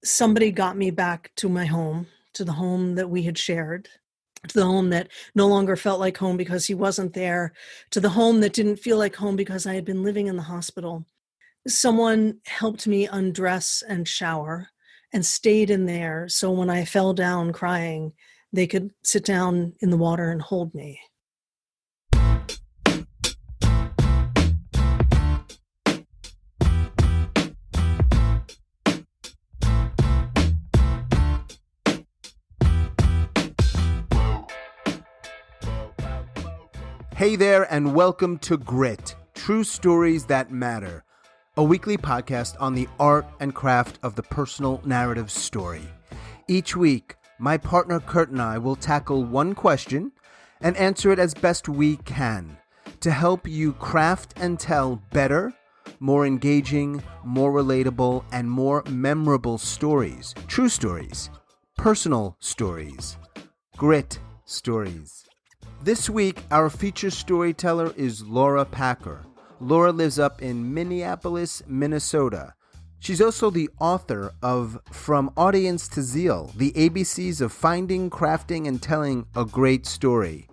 Somebody got me back to my home, to the home that we had shared, to the home that no longer felt like home because he wasn't there, to the home that didn't feel like home because I had been living in the hospital. Someone helped me undress and shower and stayed in there so when I fell down crying, they could sit down in the water and hold me. Hey there, and welcome to Grit, True Stories That Matter, a weekly podcast on the art and craft of the personal narrative story. Each week, my partner Kurt and I will tackle one question and answer it as best we can to help you craft and tell better, more engaging, more relatable, and more memorable stories. True stories, personal stories, grit stories. This week, our featured storyteller is Laura Packer. Laura lives up in Minneapolis, Minnesota. She's also the author of From Audience to Zeal, the ABCs of finding, crafting, and telling a great story.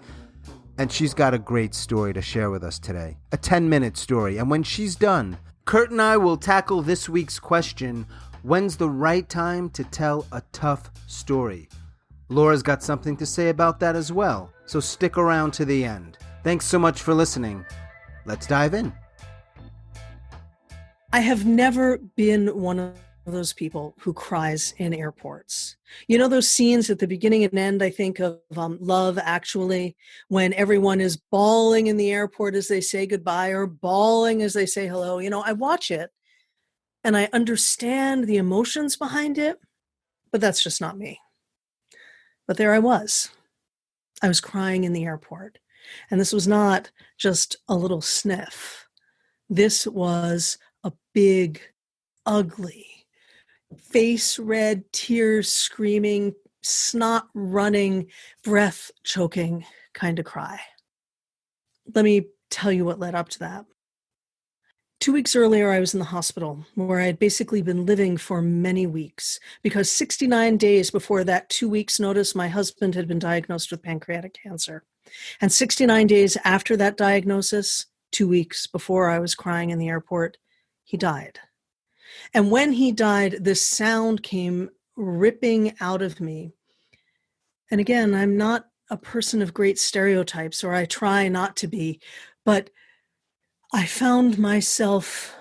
And she's got a great story to share with us today, a 10-minute story. And when she's done, Kurt and I will tackle this week's question, when's the right time to tell a tough story? Laura's got something to say about that as well, so stick around to the end. Thanks so much for listening. Let's dive in. I have never been one of those people who cries in airports. You know those scenes at the beginning and end, I think, of Love, Actually, when everyone is bawling in the airport as they say goodbye or bawling as they say hello. You know, I watch it and I understand the emotions behind it, but that's just not me. But there I was. I was crying in the airport. And this was not just a little sniff. This was a big, ugly, face red, tears screaming, snot running, breath choking kind of cry. Let me tell you what led up to that. 2 weeks earlier, I was in the hospital where I had basically been living for many weeks because 69 days before that 2 weeks notice, my husband had been diagnosed with pancreatic cancer. And 69 days after that diagnosis, 2 weeks before I was crying in the airport, he died. And when he died, this sound came ripping out of me. And again, I'm not a person of great stereotypes, or I try not to be, but I found myself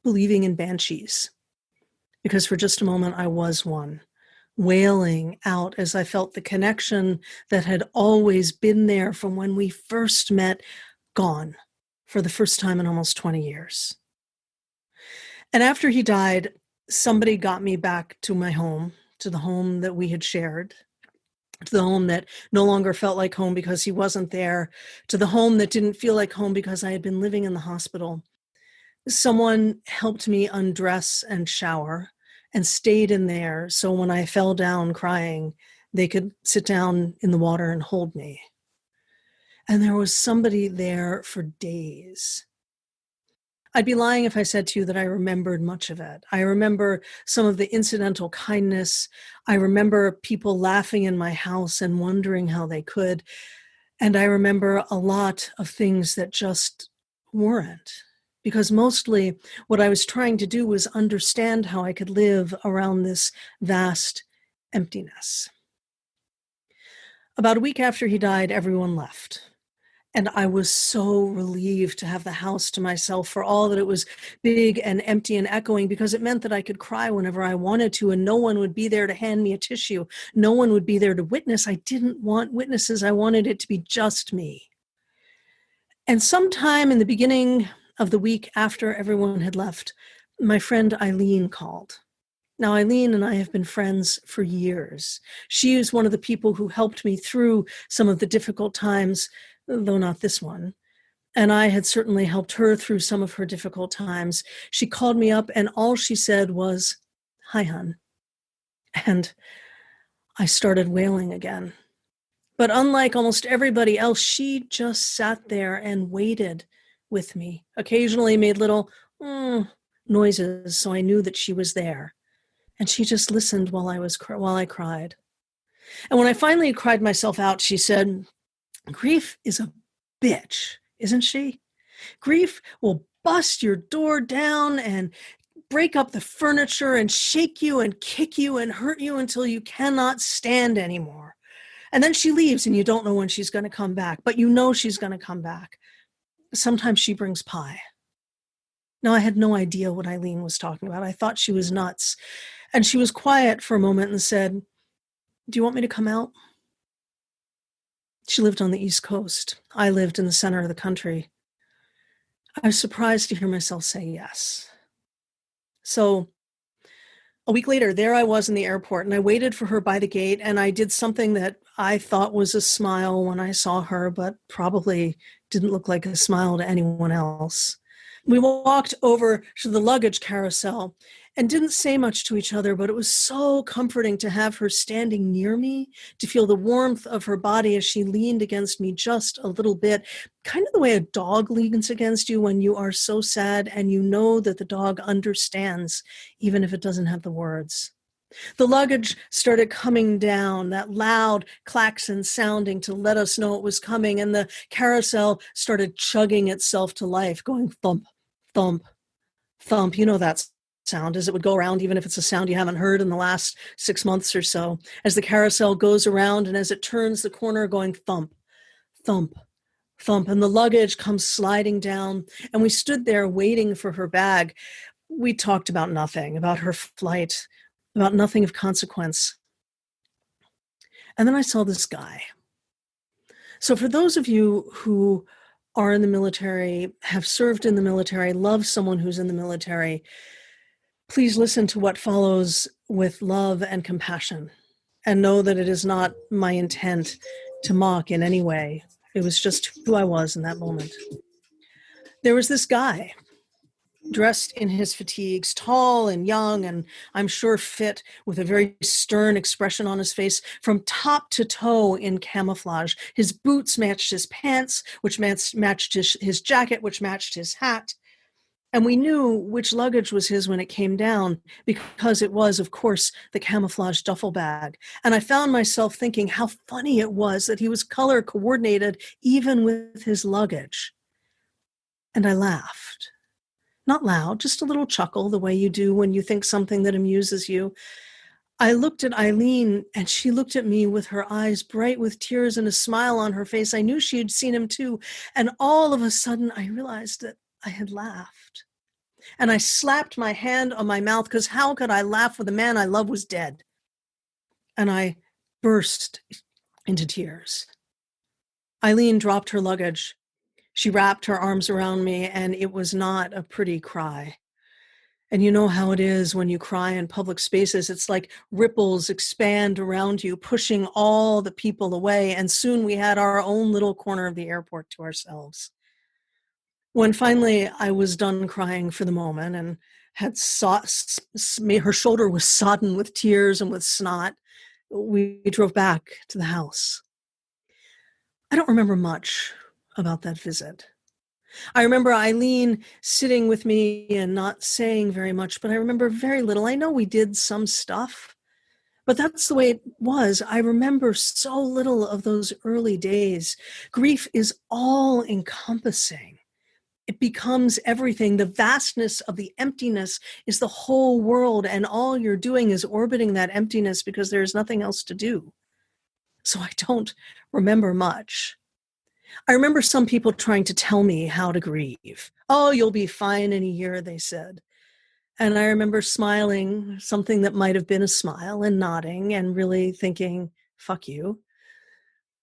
believing in banshees because for just a moment I was one, wailing out as I felt the connection that had always been there from when we first met gone for the first time in almost 20 years. And after he died, somebody got me back to my home, to the home that we had shared, to the home that no longer felt like home because he wasn't there, to the home that didn't feel like home because I had been living in the hospital. Someone helped me undress and shower and stayed in there so when I fell down crying, they could sit down in the water and hold me. And there was somebody there for days. I'd be lying if I said to you that I remembered much of it. I remember some of the incidental kindness. I remember people laughing in my house and wondering how they could. And I remember a lot of things that just weren't. Because mostly what I was trying to do was understand how I could live around this vast emptiness. About a week after he died, everyone left. And I was so relieved to have the house to myself for all that it was big and empty and echoing, because it meant that I could cry whenever I wanted to and no one would be there to hand me a tissue. No one would be there to witness. I didn't want witnesses. I wanted it to be just me. And sometime in the beginning of the week after everyone had left, my friend Eileen called. Now, Eileen and I have been friends for years. She is one of the people who helped me through some of the difficult times, though not this one. And I had certainly helped her through some of her difficult times. She called me up and all she said was, "Hi, hon." And I started wailing again. But unlike almost everybody else, she just sat there and waited with me, occasionally made little noises so I knew that she was there. And she just listened while I cried. And when I finally cried myself out, she said, "Grief is a bitch, isn't she? Grief will bust your door down and break up the furniture and shake you and kick you and hurt you until you cannot stand anymore. And then she leaves and you don't know when she's going to come back, but you know she's going to come back. Sometimes she brings pie." Now, I had no idea what Eileen was talking about. I thought she was nuts. And she was quiet for a moment and said, "Do you want me to come out?" She lived on the East Coast. I lived in the center of the country. I was surprised to hear myself say yes. So a week later, there I was in the airport, and I waited for her by the gate, and I did something that I thought was a smile when I saw her, but probably didn't look like a smile to anyone else. We walked over to the luggage carousel and didn't say much to each other, but it was so comforting to have her standing near me, to feel the warmth of her body as she leaned against me just a little bit, kind of the way a dog leans against you when you are so sad and you know that the dog understands, even if it doesn't have the words. The luggage started coming down, that loud klaxon sounding to let us know it was coming, and the carousel started chugging itself to life, going thump, thump, thump. You know that sound, as it would go around, even if it's a sound you haven't heard in the last 6 months or so, as the carousel goes around and as it turns the corner, going thump, thump, thump, and the luggage comes sliding down, and we stood there waiting for her bag. We talked about nothing, about her flight, about nothing of consequence. And then I saw this guy. So for those of you who are in the military, have served in the military, love someone who's in the military, please listen to what follows with love and compassion, and know that it is not my intent to mock in any way. It was just who I was in that moment. There was this guy, dressed in his fatigues, tall and young, and I'm sure fit, with a very stern expression on his face, from top to toe in camouflage. His boots matched his pants, which matched his jacket, which matched his hat. And we knew which luggage was his when it came down, because it was, of course, the camouflage duffel bag. And I found myself thinking how funny it was that he was color coordinated even with his luggage. And I laughed. Not loud, just a little chuckle, the way you do when you think something that amuses you. I looked at Eileen, and she looked at me with her eyes bright with tears and a smile on her face. I knew she had seen him too. And all of a sudden, I realized that I had laughed. And I slapped my hand on my mouth, because how could I laugh when the man I love was dead? And I burst into tears. Eileen dropped her luggage. She wrapped her arms around me, and it was not a pretty cry. And you know how it is when you cry in public spaces. It's like ripples expand around you, pushing all the people away. And soon we had our own little corner of the airport to ourselves. When finally I was done crying for the moment and had her shoulder was sodden with tears and with snot, we drove back to the house. I don't remember much about that visit. I remember Eileen sitting with me and not saying very much, but I remember very little. I know we did some stuff, but that's the way it was. I remember so little of those early days. Grief is all encompassing. It becomes everything. The vastness of the emptiness is the whole world, and all you're doing is orbiting that emptiness because there's nothing else to do. So I don't remember much. I remember some people trying to tell me how to grieve. "Oh, you'll be fine in a year," they said. And I remember smiling, something that might have been a smile, and nodding and really thinking, fuck you.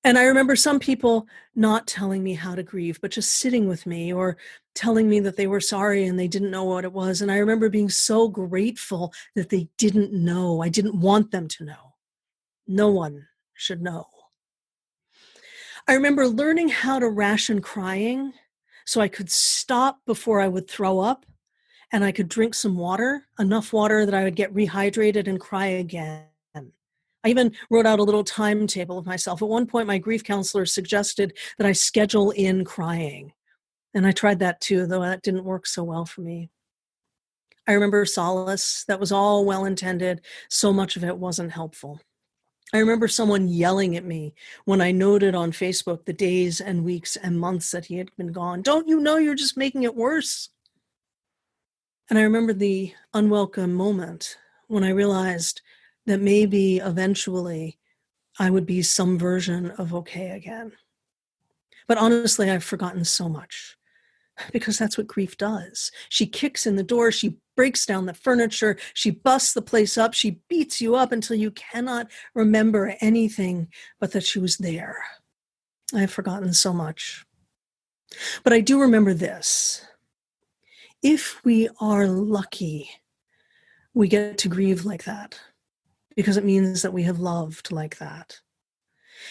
And I remember some people not telling me how to grieve, but just sitting with me or telling me that they were sorry and they didn't know what it was. And I remember being so grateful that they didn't know. I didn't want them to know. No one should know. I remember learning how to ration crying so I could stop before I would throw up, and I could drink some water, enough water that I would get rehydrated and cry again. I even wrote out a little timetable of myself. At one point, my grief counselor suggested that I schedule in crying. And I tried that too, though that didn't work so well for me. I remember solace that was all well-intended. So much of it wasn't helpful. I remember someone yelling at me when I noted on Facebook the days and weeks and months that he had been gone. Don't you know you're just making it worse? And I remember the unwelcome moment when I realized that maybe eventually I would be some version of okay again. But honestly, I've forgotten so much because that's what grief does. She kicks in the door, she breaks down the furniture, she busts the place up, she beats you up until you cannot remember anything but that she was there. I have forgotten so much. But I do remember this. If we are lucky, we get to grieve like that because it means that we have loved like that.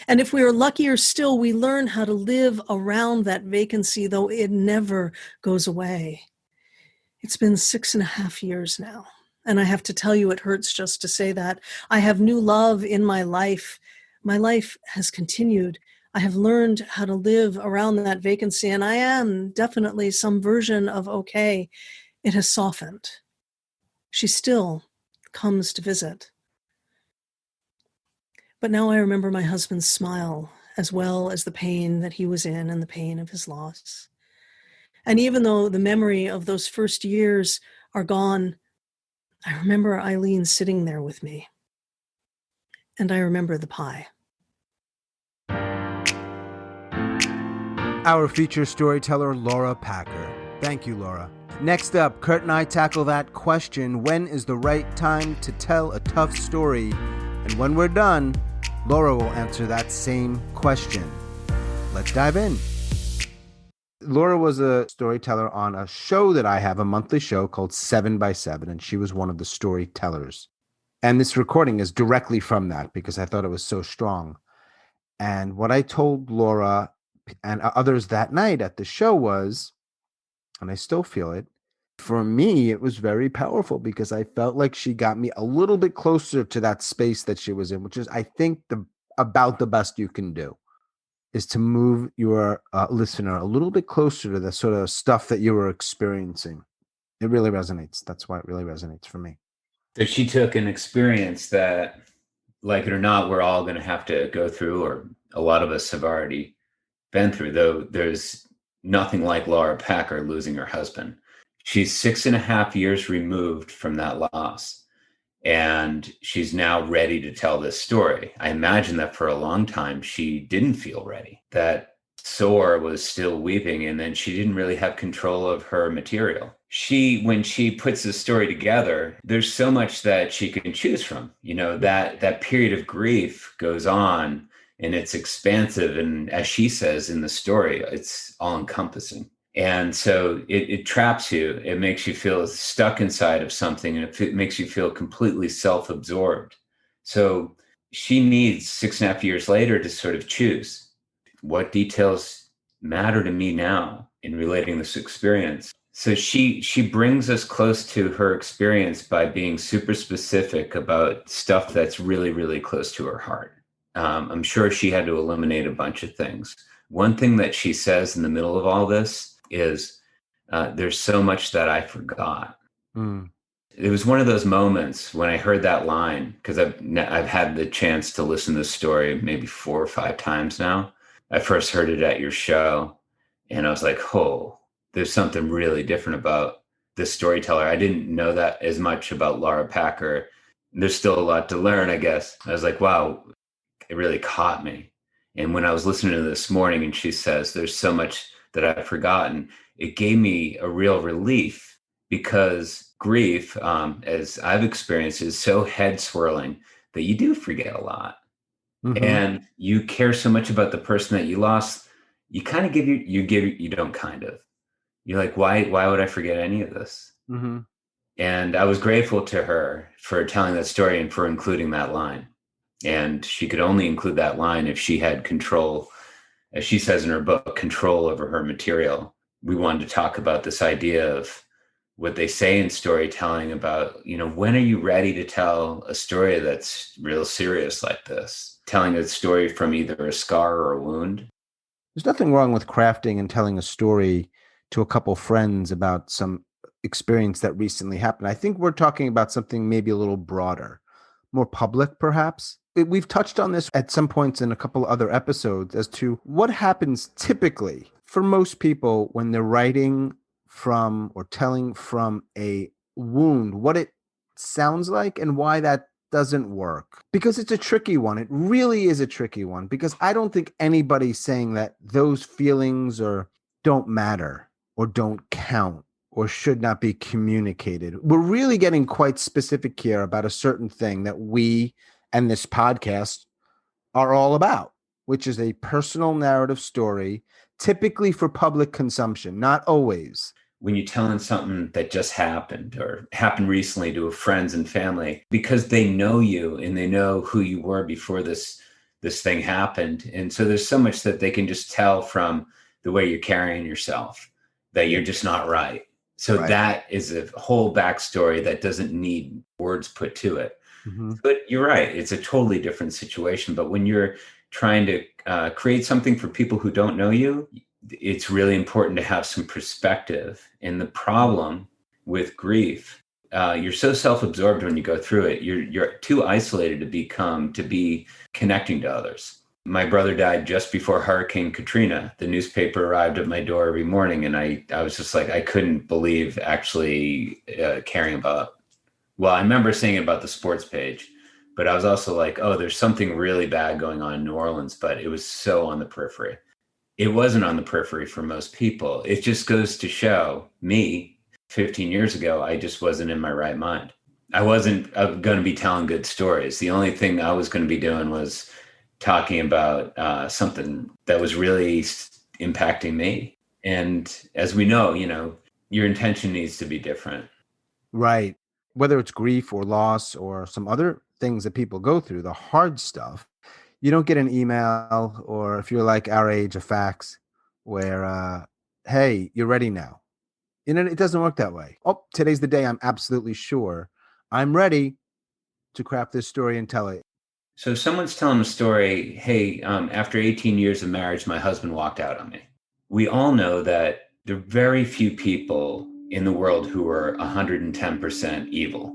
And if we are luckier still, we learn how to live around that vacancy, though it never goes away. It's been 6.5 years now, and I have to tell you, it hurts just to say that. I have new love in my life. My life has continued. I have learned how to live around that vacancy, and I am definitely some version of okay. It has softened. She still comes to visit. But now I remember my husband's smile, as well as the pain that he was in and the pain of his loss. And even though the memory of those first years are gone, I remember Eileen sitting there with me. And I remember the pie. Our feature storyteller, Laura Packer. Thank you, Laura. Next up, Kurt and I tackle that question, when is the right time to tell a tough story? And when we're done, Laura will answer that same question. Let's dive in. Laura was a storyteller on a show that I have, a monthly show called 7 by 7, and she was one of the storytellers. And this recording is directly from that because I thought it was so strong. And what I told Laura and others that night at the show was, and I still feel it, for me, it was very powerful because I felt like she got me a little bit closer to that space that she was in, which is, I think, about the best you can do, is to move your listener a little bit closer to the sort of stuff that you were experiencing. It really resonates. That's why it really resonates for me. So she took an experience that, like it or not, we're all going to have to go through, or a lot of us have already been through, though there's nothing like Laura Packer losing her husband. She's 6.5 years removed from that loss, and she's now ready to tell this story. I imagine that for a long time, she didn't feel ready, that sore was still weeping, and then she didn't really have control of her material. When she puts this story together, there's so much that she can choose from. You know, that period of grief goes on, and it's expansive. And as she says in the story, it's all encompassing. And so it traps you. It makes you feel stuck inside of something, and it makes you feel completely self-absorbed. So she needs 6.5 years later to sort of choose what details matter to me now in relating this experience. So she brings us close to her experience by being super specific about stuff that's really, really close to her heart. I'm sure she had to eliminate a bunch of things. One thing that she says in the middle of all this is, there's so much that I forgot. Mm. It was one of those moments when I heard that line, because I've had the chance to listen to this story maybe 4 or 5 times now. I first heard it at your show, and I was like, oh, there's something really different about this storyteller. I didn't know that as much about Laura Packer. There's still a lot to learn, I guess. I was like, wow, it really caught me. And when I was listening to this morning and she says, there's so much that I've forgotten, it gave me a real relief, because grief, as I've experienced, is so head swirling that you do forget a lot. Mm-hmm. And you care so much about the person that you lost, you kind of you don't kind of. You're like, why would I forget any of this? Mm-hmm. And I was grateful to her for telling that story and for including that line. And she could only include that line if she had control, as she says in her book, control over her material. We wanted to talk about this idea of what they say in storytelling about, when are you ready to tell a story that's real serious like this? Telling a story from either a scar or a wound. There's nothing wrong with crafting and telling a story to a couple friends about some experience that recently happened. I think we're talking about something maybe a little broader, more public, perhaps. We've touched on this at some points in a couple other episodes as to what happens typically for most people when they're writing from or telling from a wound, what it sounds like and why that doesn't work. Because it's a tricky one. It really is a tricky one because I don't think anybody's saying that those feelings or don't matter or don't count or should not be communicated. We're really getting quite specific here about a certain thing that we and this podcast are all about, which is a personal narrative story, typically for public consumption, not always. When you're telling something that just happened or happened recently to friends and family, because they know you and they know who you were before this thing happened. And so there's so much that they can just tell from the way you're carrying yourself that you're just not right. So Right. that is a whole backstory that doesn't need words put to it. Mm-hmm. But you're right. It's a totally different situation. But when you're trying to create something for people who don't know you, it's really important to have some perspective. And the problem with grief, you're so self-absorbed when you go through it. You're too isolated to be connecting to others. My brother died just before Hurricane Katrina. The newspaper arrived at my door every morning, and I was just like, I couldn't believe actually caring about. Well, I remember saying about the sports page, but I was also like, oh, there's something really bad going on in New Orleans, but it was so on the periphery. It wasn't on the periphery for most people. It just goes to show me 15 years ago, I just wasn't in my right mind. I wasn't going to be telling good stories. The only thing I was going to be doing was talking about something that was really impacting me. And as we know, your intention needs to be different. Right. Whether it's grief or loss or some other things that people go through, the hard stuff, you don't get an email or if you're like our age, a fax where, hey, you're ready now. It doesn't work that way. Oh, today's the day I'm absolutely sure I'm ready to craft this story and tell it. So if someone's telling a story, hey, after 18 years of marriage, my husband walked out on me. We all know that there are very few people in the world who are 110% evil.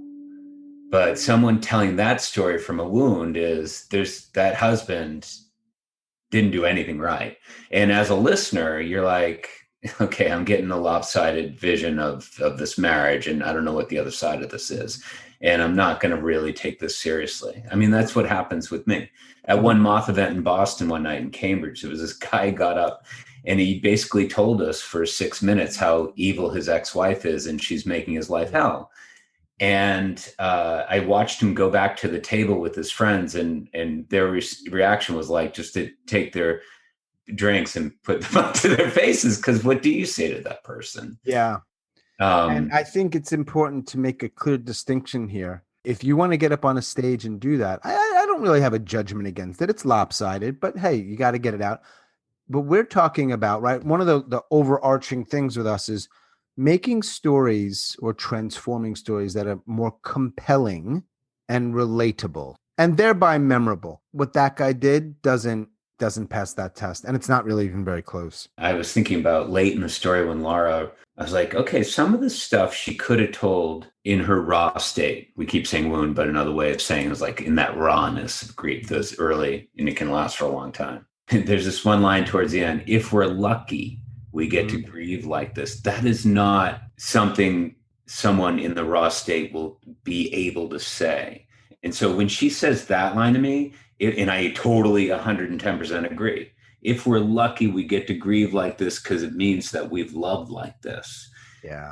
But someone telling that story from a wound there's that husband didn't do anything right. And as a listener, you're like, okay, I'm getting a lopsided vision of this marriage, and I don't know what the other side of this is. And I'm not going to really take this seriously. I mean, that's what happens with me. At one moth event in Boston one night in Cambridge, there was this guy got up and he basically told us for 6 minutes how evil his ex-wife is and she's making his life hell. And I watched him go back to the table with his friends, and their reaction was like just to take their drinks and put them up to their faces. Because what do you say to that person? Yeah. And I think it's important to make a clear distinction here. If you want to get up on a stage and do that, I don't really have a judgment against it. It's lopsided, but hey, you got to get it out. But we're talking about, right, one of the overarching things with us is making stories or transforming stories that are more compelling and relatable and thereby memorable. What that guy did doesn't pass that test. And it's not really even very close. I was thinking about late in the story when Laura, I was like, okay, some of the stuff she could have told in her raw state. We keep saying wound, but another way of saying it is like in that rawness of grief, those early, and it can last for a long time. There's this one line towards the end, if we're lucky, we get to grieve like this. That is not something someone in the raw state will be able to say. And so when she says that line to me, and I totally 110% agree, if we're lucky, we get to grieve like this because it means that we've loved like this. Yeah.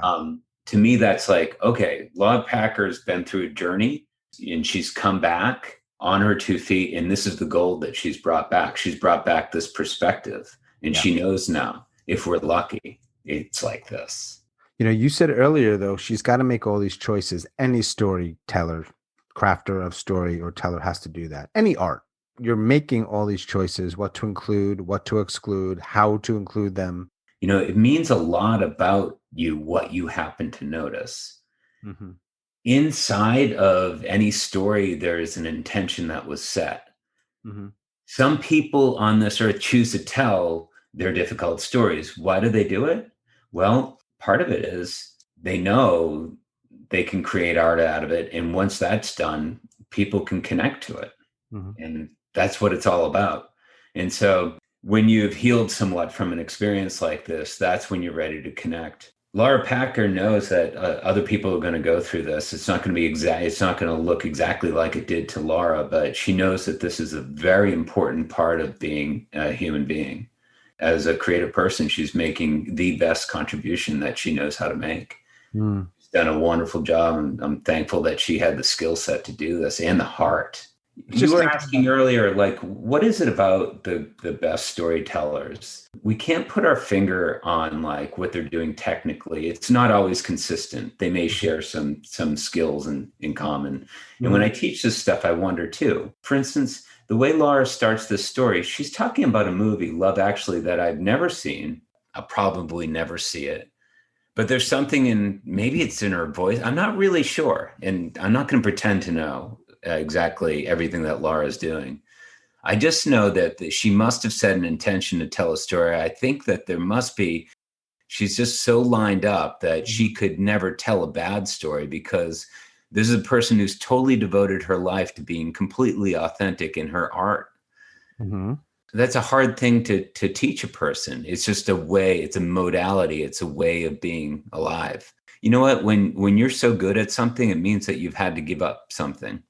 To me, that's like, okay, Laura Packer's been through a journey and she's come back on her 2 feet. And this is the gold that she's brought back. She's brought back this perspective, and she knows now, if we're lucky, it's like this. You said earlier, though, she's got to make all these choices. Any storyteller, crafter of story or teller has to do that. Any art, you're making all these choices, what to include, what to exclude, how to include them. It means a lot about you, what you happen to notice. Mm-hmm. Inside of any story, there is an intention that was set. Mm-hmm. Some people on this earth choose to tell their difficult stories. Why do they do it? Well, part of it is they know they can create art out of it. And once that's done, people can connect to it. Mhm. And that's what it's all about. And so when you've healed somewhat from an experience like this, that's when you're ready to connect. Laura Packer knows that other people are going to go through this. It's not going to be exact. It's not going to look exactly like it did to Laura, but she knows that this is a very important part of being a human being. As a creative person, she's making the best contribution that she knows how to make. Mm. She's done a wonderful job, and I'm thankful that she had the skill set to do this and the heart. You were asking earlier, like, what is it about the best storytellers? We can't put our finger on like what they're doing technically. It's not always consistent. They may share some skills in common. And when I teach this stuff, I wonder too. For instance, the way Laura starts this story, she's talking about a movie, Love Actually, that I've never seen. I'll probably never see it. But there's something in, maybe it's in her voice. I'm not really sure. And I'm not going to pretend to know exactly everything that Laura is doing. I just know that she must have set an intention to tell a story. I think that there must be, she's just so lined up that she could never tell a bad story, because this is a person who's totally devoted her life to being completely authentic in her art. Mm-hmm. That's a hard thing to teach a person. It's just a way, it's a modality, it's a way of being alive. You know what? When you're so good at something, it means that you've had to give up something.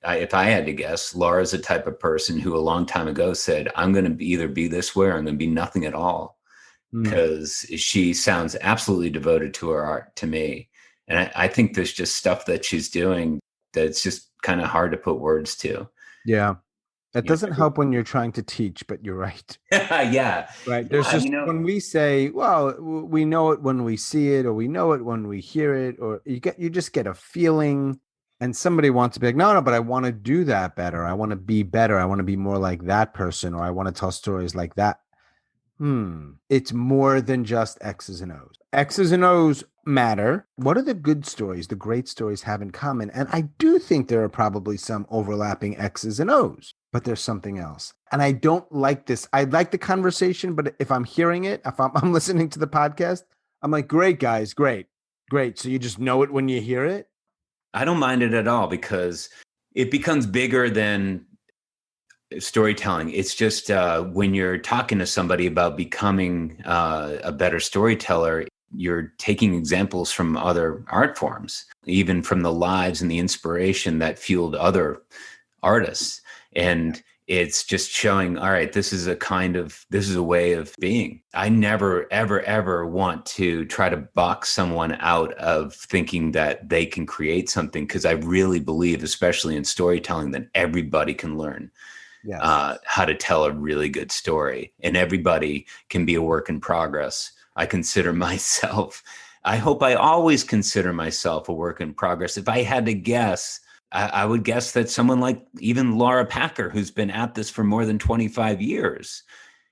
If I had to guess, Laura's the type of person who a long time ago said, I'm going to either be this way or I'm going to be nothing at all, because she sounds absolutely devoted to her art to me. And I think there's just stuff that she's doing that's just kind of hard to put words to. Yeah. That doesn't help when you're trying to teach, but you're right. Yeah. Right. There's just, when we say, well, we know it when we see it, or we know it when we hear it, or you just get a feeling, and somebody wants to be like, no, but I want to do that better. I want to be better. I want to be more like that person, or I want to tell stories like that. It's more than just X's and O's. X's and O's matter. What are the good stories, the great stories have in common? And I do think there are probably some overlapping X's and O's, but there's something else. And I don't like this. I like the conversation, but if I'm hearing it, if I'm listening to the podcast, I'm like, great, guys, great. So you just know it when you hear it? I don't mind it at all, because it becomes bigger than storytelling. It's just when you're talking to somebody about becoming a better storyteller, you're taking examples from other art forms, even from the lives and the inspiration that fueled other artists. And it's just showing, all right, this is a way of being. I never, ever, ever want to try to box someone out of thinking that they can create something, because I really believe, especially in storytelling, that everybody can learn how to tell a really good story, and everybody can be a work in progress. I consider myself, I hope I always consider myself a work in progress. If I had to guess, I would guess that someone like even Laura Packer, who's been at this for more than 25 years,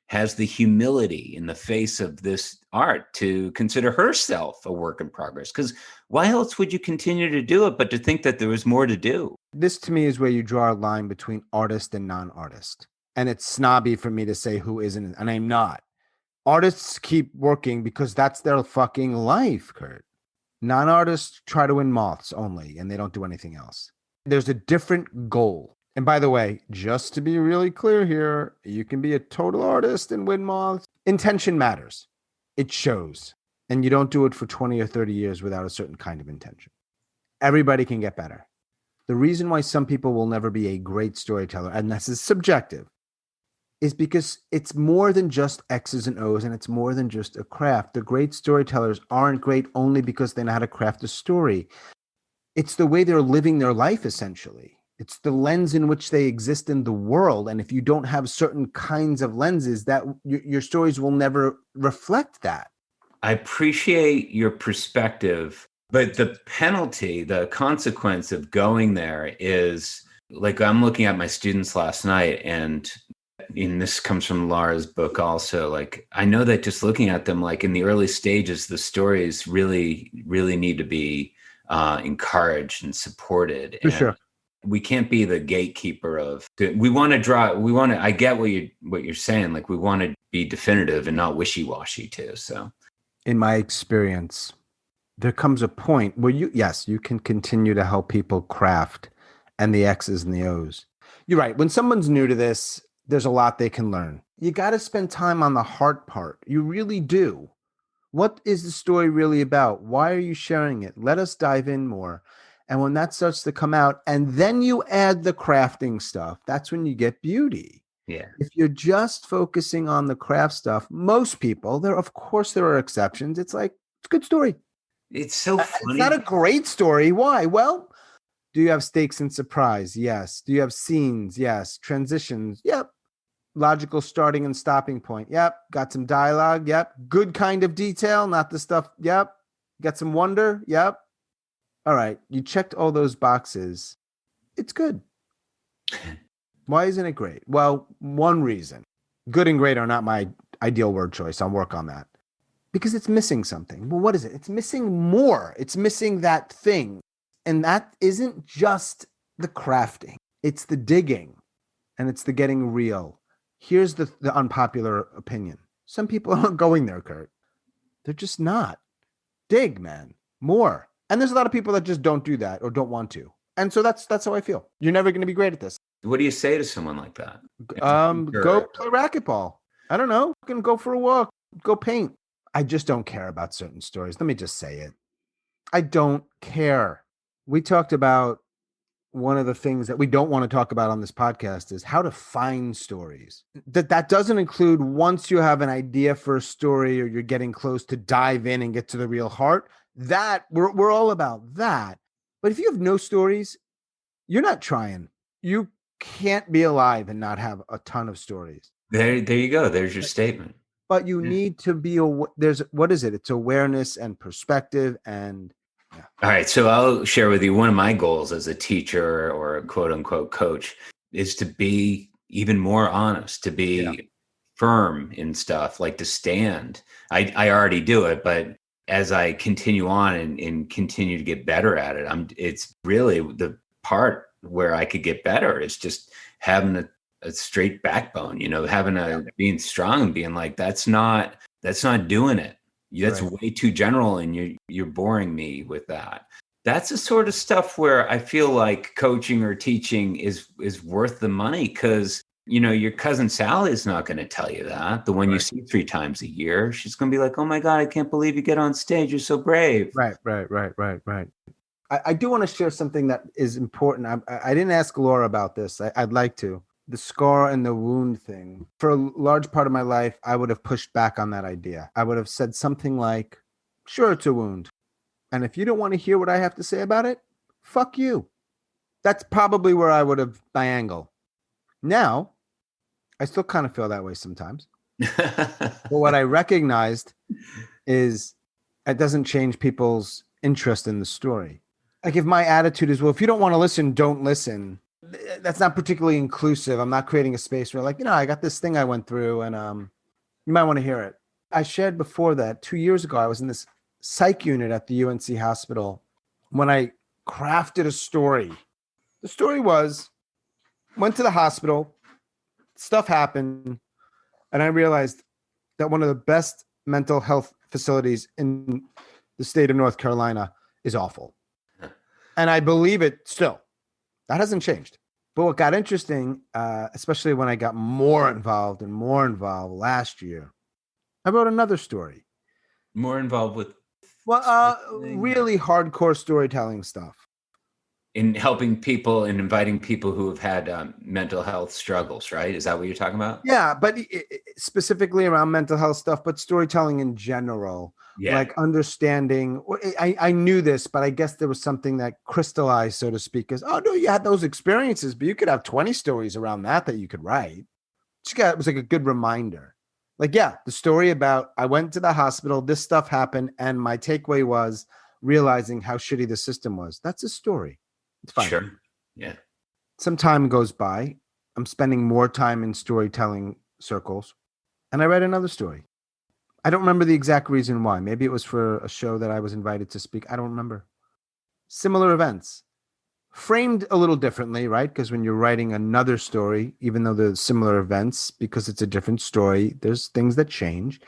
has the humility in the face of this art to consider herself a work in progress. Because why else would you continue to do it but to think that there was more to do? This to me is where you draw a line between artist and non-artist. And it's snobby for me to say who isn't, and I'm not. Artists keep working because that's their fucking life, Kurt. Non-artists try to win moths only, and they don't do anything else. There's a different goal. And by the way, just to be really clear here, you can be a total artist and win moths. Intention matters. It shows. And you don't do it for 20 or 30 years without a certain kind of intention. Everybody can get better. The reason why some people will never be a great storyteller, and this is subjective, is because it's more than just X's and O's, and it's more than just a craft. The great storytellers aren't great only because they know how to craft a story. It's the way they're living their life, essentially. It's the lens in which they exist in the world. And if you don't have certain kinds of lenses, that your stories will never reflect that. I appreciate your perspective, but the penalty, the consequence of going there is, like, I'm looking at my students last night, and this comes from Laura's book also. Like, I know that just looking at them, like in the early stages, the stories really, really need to be encouraged and supported. For sure. We can't be the gatekeeper of, I get what you're saying. Like, we want to be definitive and not wishy-washy too. So in my experience, there comes a point where you can continue to help people craft and the X's and the O's. You're right. When someone's new to this, there's a lot they can learn. You got to spend time on the hard part. You really do. What is the story really about? Why are you sharing it? Let us dive in more. And when that starts to come out, and then you add the crafting stuff, that's when you get beauty. Yeah. If you're just focusing on the craft stuff, most people, of course there are exceptions. It's like, it's a good story. It's so funny. It's not a great story. Why? Well, do you have stakes and surprise? Yes. Do you have scenes? Yes. Transitions? Yep. Logical starting and stopping point? Yep. Got some dialogue? Yep. Good kind of detail, not the stuff? Yep. Got some wonder? Yep. All right. You checked all those boxes. It's good. Why isn't it great? Well, one reason. Good and great are not my ideal word choice. I'll work on that. Because it's missing something. Well, what is it? It's missing more. It's missing that thing. And that isn't just the crafting. It's the digging. And it's the getting real. Here's the unpopular opinion. Some people aren't going there, Kurt. They're just not. Dig, man. More. And there's a lot of people that just don't do that or don't want to. And so that's how I feel. You're never going to be great at this. What do you say to someone like that? Go play racquetball. I don't know. Go for a walk. Go paint. I just don't care about certain stories. Let me just say it. I don't care. We talked about one of the things that we don't want to talk about on this podcast is how to find stories. That doesn't include once you have an idea for a story or you're getting close to dive in and get to the real heart. That we're all about that. But if you have no stories, you're not trying. You can't be alive and not have a ton of stories. There you go. There's your statement. But you need to be what is it? It's awareness and perspective and yeah. All right. So I'll share with you one of my goals as a teacher or a quote unquote coach is to be even more honest, to be firm in stuff, like to stand. I already do it, but as I continue on and continue to get better at it, it's really the part where I could get better. It's just having a straight backbone, being strong and being like, that's not doing it. That's right. Way too general. And you're boring me with that. That's the sort of stuff where I feel like coaching or teaching is worth the money. Cause your cousin Sally is not going to tell you that. The one you see 3 times a year, she's going to be like, oh my God, I can't believe you get on stage. You're so brave. Right. I do want to share something that is important. I didn't ask Laura about this. I'd like to. The scar and the wound thing. For a large part of my life, I would have pushed back on that idea. I would have said something like, sure, it's a wound. And if you don't want to hear what I have to say about it, fuck you. That's probably where I would have my angle. Now, I still kind of feel that way sometimes. But what I recognized is it doesn't change people's interest in the story. Like if my attitude is, well, if you don't want to listen, don't listen. That's not particularly inclusive. I'm not creating a space where I got this thing I went through and you might want to hear it. I shared before that 2 years ago, I was in this psych unit at the UNC hospital when I crafted a story. The story was, went to the hospital, stuff happened, and I realized that one of the best mental health facilities in the state of North Carolina is awful. And I believe it still. That hasn't changed. But what got interesting, especially when I got more involved last year, I wrote another story. More involved with? Well, really hardcore storytelling stuff. In helping people and inviting people who have had mental health struggles, right? Is that what you're talking about? Yeah, but specifically around mental health stuff, but storytelling in general. Yeah. Like understanding, I knew this, but I guess there was something that crystallized, so to speak, as, oh, no, you had those experiences, but you could have 20 stories around that you could write. It was like a good reminder. Like, yeah, the story about I went to the hospital, this stuff happened, and my takeaway was realizing how shitty the system was. That's a story. It's fine. Sure. Yeah. Some time goes by. I'm spending more time in storytelling circles, and I read another story. I don't remember the exact reason why. Maybe it was for a show that I was invited to speak. I don't remember. Similar events. Framed a little differently, right? Because when you're writing another story, even though there's similar events, because it's a different story, there's things that change.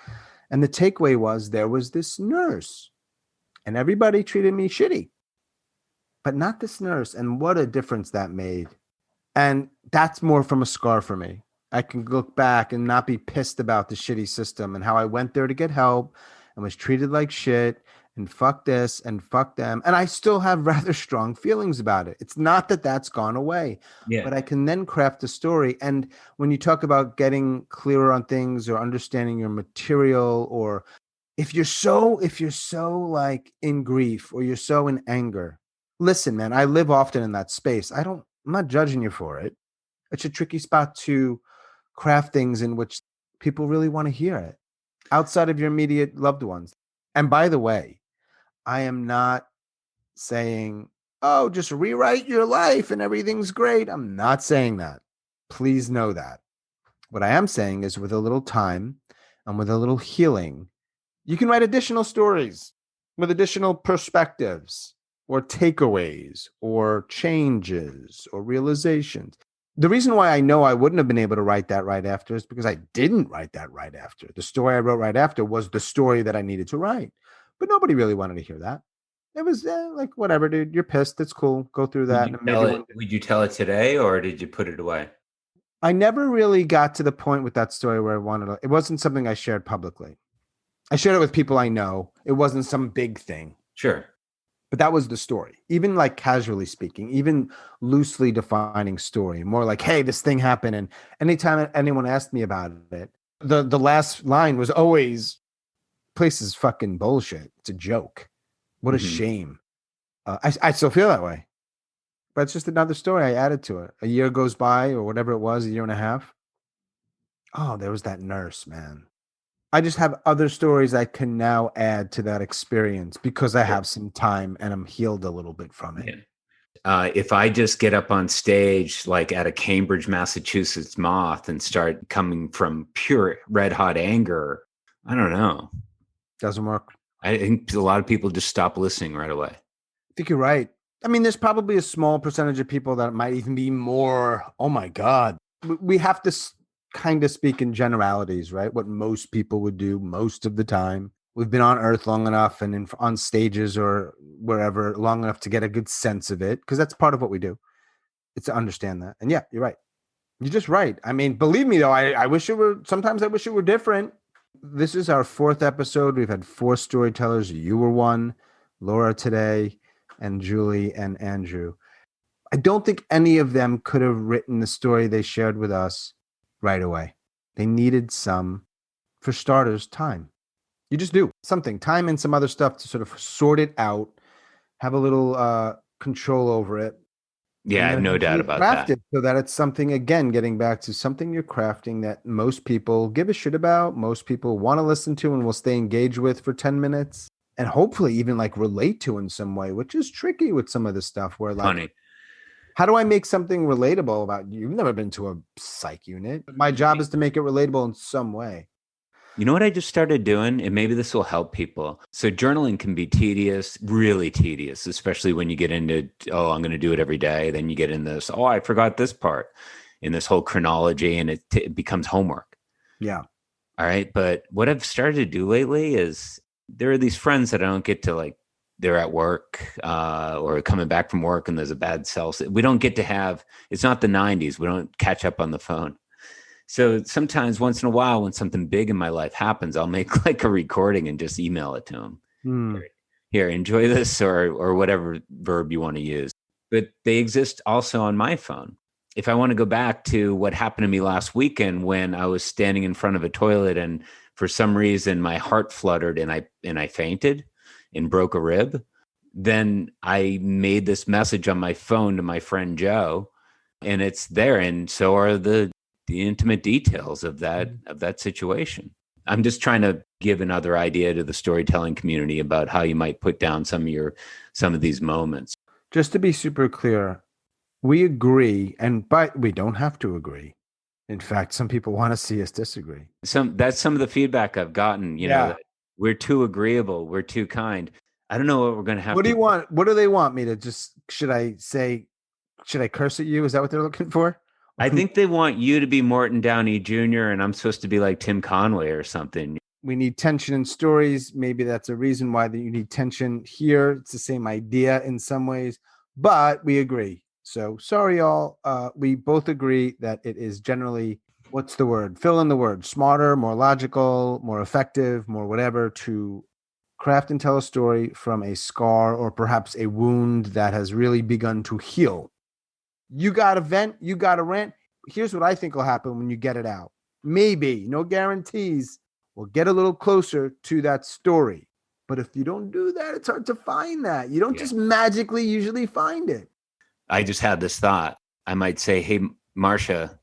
And the takeaway was there was this nurse. and everybody treated me shitty, but not this nurse. And what a difference that made. And that's more from a scar for me. I can look back and not be pissed about the shitty system and how I went there to get help and was treated like shit and fuck this and fuck them. And I still have rather strong feelings about it. It's not that that's gone away, Yeah. but I can then craft a story. And when you talk about getting clearer on things or understanding your material, or if you're so like in grief or you're so in anger, listen, man, I live often in that space. I'm not judging you for it. It's a tricky spot to craft things in which people really want to hear it outside of your immediate loved ones. And by the way, I am not saying, oh, just rewrite your life and everything's great. I'm not saying that. Please know that. What I am saying is, with a little time and with a little healing, you can write additional stories with additional perspectives or takeaways or changes or realizations. The reason why I know I wouldn't have been able to write that right after is because I didn't write that right after. The story I wrote right after was the story that I needed to write. But nobody really wanted to hear that. It was like, whatever, dude, you're pissed. It's cool. Go through that. And maybe Would you tell it today, or did you put it away? I never really got to the point with that story where I wanted to. It wasn't something I shared publicly. I shared it with people I know. It wasn't some big thing. Sure. But that was the story. Even like casually speaking, even loosely defining story, more like, hey, this thing happened. And anytime anyone asked me about it, the last line was always, place is fucking bullshit. It's a joke. What a shame. I still feel that way. But it's just another story I added to it. A year goes by, or whatever it was, a year and a half. Oh, there was that nurse, man. I just have other stories I can now add to that experience because I have some time and I'm healed a little bit from it. Yeah. If I just get up on stage, like at a Cambridge, Massachusetts Moth, and start coming from pure red hot anger, I don't know. Doesn't work. I think a lot of people just stop listening right away. I think you're right. I mean, there's probably a small percentage of people that might even be more, oh my God. We have to kind of speak in generalities, right? What most people would do most of the time. We've been on Earth long enough and on stages or wherever long enough to get a good sense of it, because that's part of what we do. It's to understand that. And yeah, you're right. You're just right. I mean, believe me, though, I wish it were, sometimes I wish it were different. This is our 4th episode. We've had 4 storytellers. You were one, Laura today, and Julie and Andrew. I don't think any of them could have written the story they shared with us right away. They needed some, for starters, time. You just do something, time and some other stuff to sort of sort it out, have a little control over it. Yeah, I have no doubt about that. It so that it's something, again, getting back to something you're crafting that most people give a shit about, most people want to listen to and will stay engaged with for 10 minutes and hopefully even like relate to in some way, which is tricky with some of the stuff where like, Funny. How do I make something relatable about you? You've never been to a psych unit. My job is to make it relatable in some way. You know what I just started doing? And maybe this will help people. So journaling can be tedious, really tedious, especially when you get into, oh, I'm going to do it every day. Then you get in this, oh, I forgot this part in this whole chronology, and it becomes homework. Yeah. All right. But what I've started to do lately is there are these friends that I don't get to, like, they're at work or coming back from work and there's a bad cell. We don't get to have, it's not the 90s. We don't catch up on the phone. So sometimes once in a while, when something big in my life happens, I'll make like a recording and just email it to them. Here, enjoy this, or whatever verb you want to use. But they exist also on my phone. If I want to go back to what happened to me last weekend when I was standing in front of a toilet and for some reason my heart fluttered and I fainted and broke a rib, then I made this message on my phone to my friend Joe, and it's there. And so are the intimate details of that situation. I'm just trying to give another idea to the storytelling community about how you might put down some of these moments. Just to be super clear, we agree, but we don't have to agree. In fact, some people want to see us disagree. That's some of the feedback I've gotten, you know, that we're too agreeable, we're too kind. I don't know what we're going to have. What do you want? What do they want me to just, should I curse at you? Is that what they're looking for? I think they want you to be Morton Downey Jr. and I'm supposed to be like Tim Conway or something. we need tension in stories. Maybe that's a reason why you need tension here. It's the same idea in some ways, but we agree. So sorry, y'all. We both agree that it is generally, what's the word? Fill in the word. Smarter, more logical, more effective, more whatever, to craft and tell a story from a scar or perhaps a wound that has really begun to heal. You got to vent, you got to rant. Here's what I think will happen when you get it out. Maybe, no guarantees, we'll get a little closer to that story. But if you don't do that, it's hard to find that. You don't just magically usually find it. I just had this thought. I might say, hey, Marcia,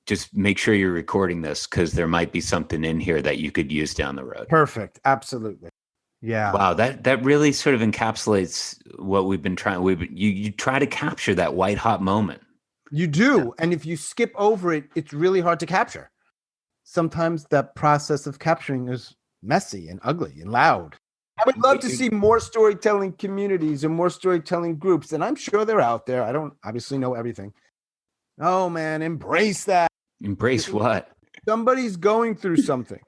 just make sure you're recording this because there might be something in here that you could use down the road. Perfect. Absolutely. Yeah. Wow, that really sort of encapsulates what we've been trying. You try to capture that white hot moment. You do. And if you skip over it, it's really hard to capture. Sometimes that process of capturing is messy and ugly and loud. I would love to see more storytelling communities and more storytelling groups. And I'm sure they're out there. I don't obviously know everything. Oh, man, embrace that. Embrace what? Somebody's going through something.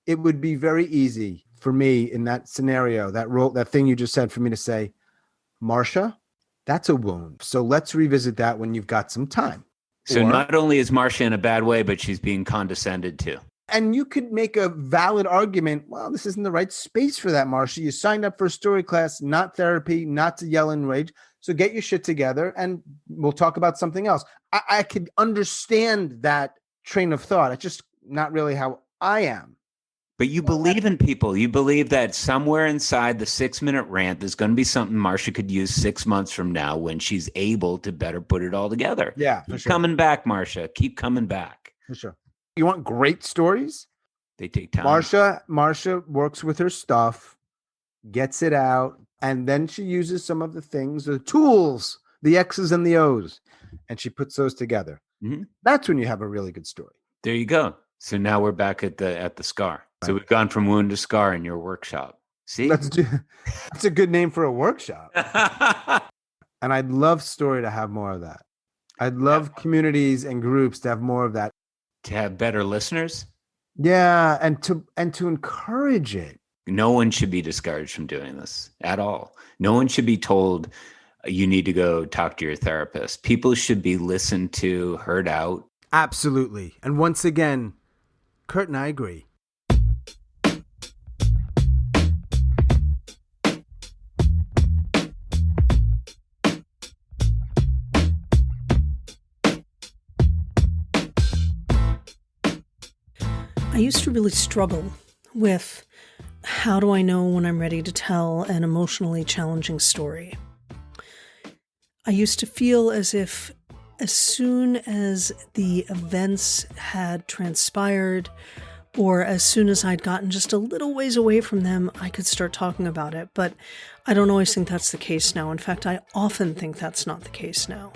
It would be very easy for me in that scenario, that role, that thing you just said, for me to say, Marcia, that's a wound. So let's revisit that when you've got some time. So not only is Marcia in a bad way, but she's being condescended to. And you could make a valid argument. Well, this isn't the right space for that, Marcia. You signed up for a story class, not therapy, not to yell and rage. So get your shit together and we'll talk about something else. I could understand that train of thought. It's just not really how I am. But you believe in people. You believe that somewhere inside the 6-minute rant, there's going to be something Marcia could use 6 months from now when she's able to better put it all together. Yeah, Keep coming back, Marcia. Keep coming back. For sure. You want great stories? They take time. Marcia works with her stuff, gets it out, and then she uses some of the things, the tools, the X's and the O's, and she puts those together. Mm-hmm. That's when you have a really good story. There you go. So now we're back at the scar. So we've gone from wound to scar in your workshop. See? That's a good name for a workshop. And I'd love story to have more of that. I'd love communities and groups to have more of that. To have better listeners? Yeah, and to encourage it. No one should be discouraged from doing this at all. No one should be told you need to go talk to your therapist. People should be listened to, heard out. Absolutely. And once again, Kurt and I agree. I used to really struggle with how do I know when I'm ready to tell an emotionally challenging story. I used to feel as if as soon as the events had transpired, or as soon as I'd gotten just a little ways away from them, I could start talking about it. But I don't always think that's the case now. In fact, I often think that's not the case now.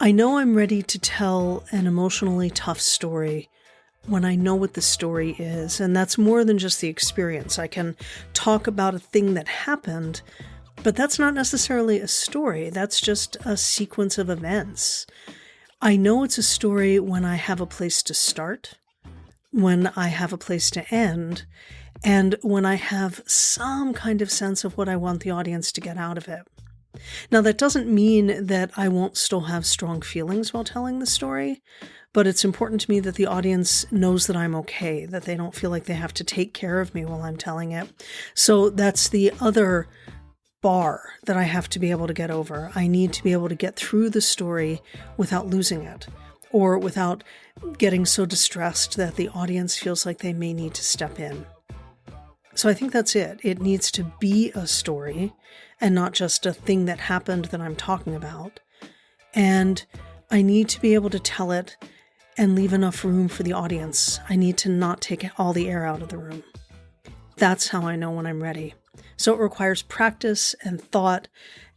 I know I'm ready to tell an emotionally tough story when I know what the story is, and that's more than just the experience. I can talk about a thing that happened, but that's not necessarily a story. That's just a sequence of events. I know it's a story when I have a place to start, when I have a place to end, and when I have some kind of sense of what I want the audience to get out of it. Now, that doesn't mean that I won't still have strong feelings while telling the story, but it's important to me that the audience knows that I'm okay, that they don't feel like they have to take care of me while I'm telling it. So that's the other bar that I have to be able to get over. I need to be able to get through the story without losing it, or without getting so distressed that the audience feels like they may need to step in. So I think that's it. It needs to be a story and not just a thing that happened that I'm talking about. And I need to be able to tell it and leave enough room for the audience. I need to not take all the air out of the room. That's how I know when I'm ready. So it requires practice and thought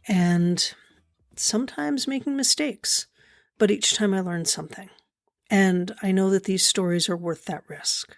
and sometimes making mistakes, but each time I learn something. And I know that these stories are worth that risk.